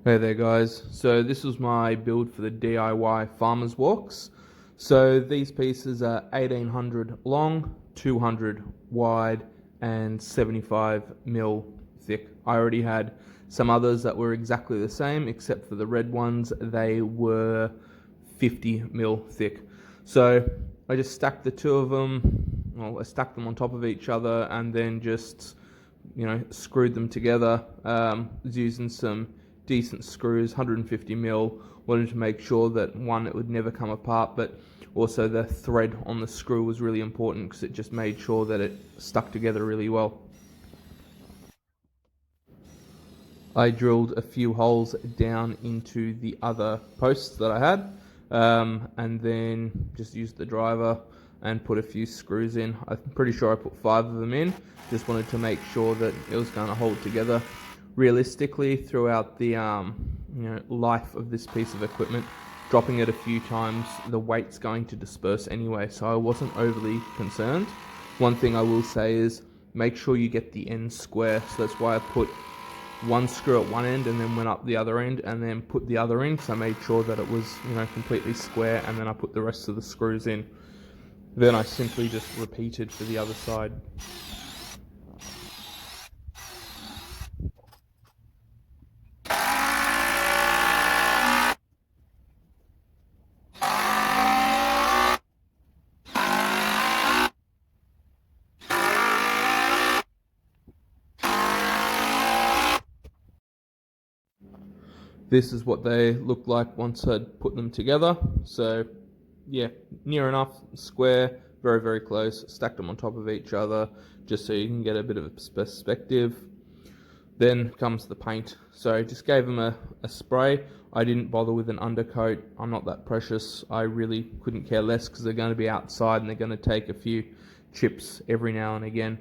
Hey there guys, so this was my build for the DIY Farmers Walks. So these pieces are 1800 long, 200 wide and 75 mil thick. I already had some others that were exactly the same except for the red ones, they were 50 mil thick. So I just stacked the two of them, well I stacked them on top of each other and then just screwed them together using some decent screws, 150 mil. Wanted to make sure that one, it would never come apart, but also the thread on the screw was really important because it just made sure that it stuck together really well. I drilled a few holes down into the other posts that I had, and then just used the driver and put a few screws in. I'm pretty sure I put 5 of them in. Just wanted to make sure that it was going to hold together. Realistically, throughout the life of this piece of equipment, dropping it a few times, the weight's going to disperse anyway, so I wasn't overly concerned. One thing I will say is make sure you get the end square, so that's why I put one screw at one end and then went up the other end and then put the other in, so I made sure that it was completely square, and then I put the rest of the screws in. Then I simply just repeated for the other side. This is what they looked like once I'd put them together. So yeah, near enough square, very, very close. Stacked them on top of each other just so you can get a bit of a perspective. Then comes the paint. So I just gave them a spray. I didn't bother with an undercoat. I'm not that precious. I really couldn't care less because they're going to be outside and they're going to take a few chips every now and again.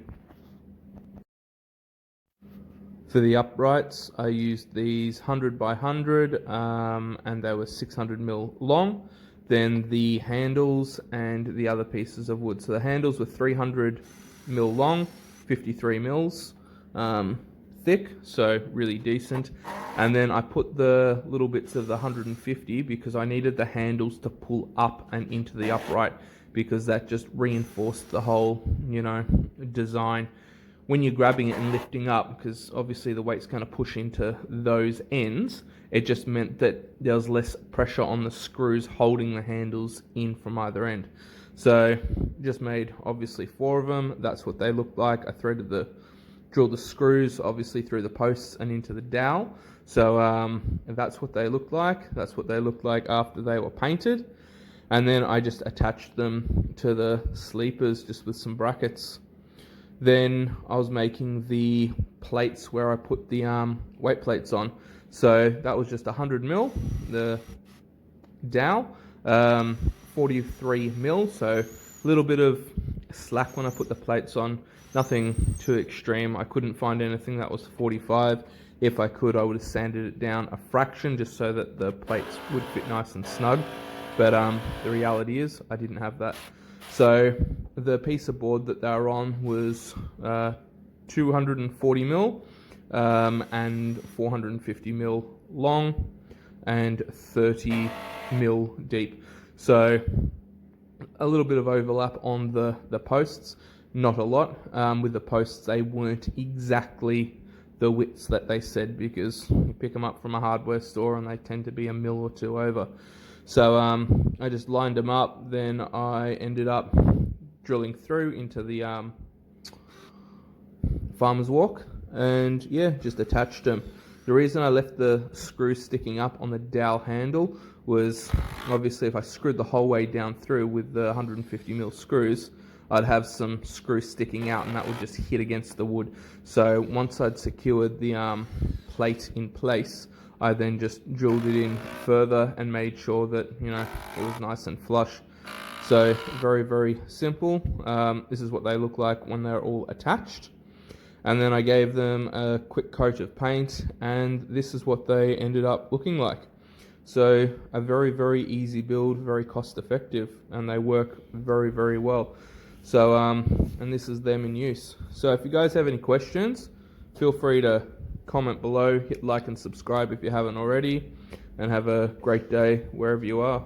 For the uprights, I used these 100 by 100 and they were 600 mil long. Then the handles and the other pieces of wood. So the handles were 300 mil long, 53 mils thick, so really decent. And then I put the little bits of the 150 because I needed the handles to pull up and into the upright, because that just reinforced the whole, design. When you're grabbing it and lifting up, because obviously the weight's going to push into those ends, it just meant that there was less pressure on the screws holding the handles in from either end. So just made obviously 4 of them. That's what they looked like. I drilled the screws obviously through the posts and into the dowel. So that's what they looked like. That's what they looked like after they were painted. And then I just attached them to the sleepers just with some brackets. Then I was making the plates where I put the weight plates on. So that was just 100 mil, the dowel, 43 mil, so a little bit of slack when I put the plates on, nothing too extreme. I couldn't find anything that was 45. If I could, I would have sanded it down a fraction just so that the plates would fit nice and snug. But the reality is I didn't have that. So the piece of board that they were on was 240 mil and 450 mil long and 30 mil deep. So a little bit of overlap on the posts, not a lot. With the posts, they weren't exactly the widths that they said, because you pick them up from a hardware store and they tend to be a mil or two over. So I just lined them up, then I ended up drilling through into the Farmer's Walk, and yeah, just attached them. The reason I left the screw sticking up on the dowel handle was obviously if I screwed the whole way down through with the 150 mil screws, I'd have some screws sticking out and that would just hit against the wood. So once I'd secured the plate in place, I then just drilled it in further and made sure that, it was nice and flush. So very, very simple. This is what they look like when they're all attached. And then I gave them a quick coat of paint, and this is what they ended up looking like. So a very, very easy build, very cost effective, and they work very, very well. So, and this is them in use. So if you guys have any questions, feel free to comment below, hit like and subscribe if you haven't already, and have a great day wherever you are.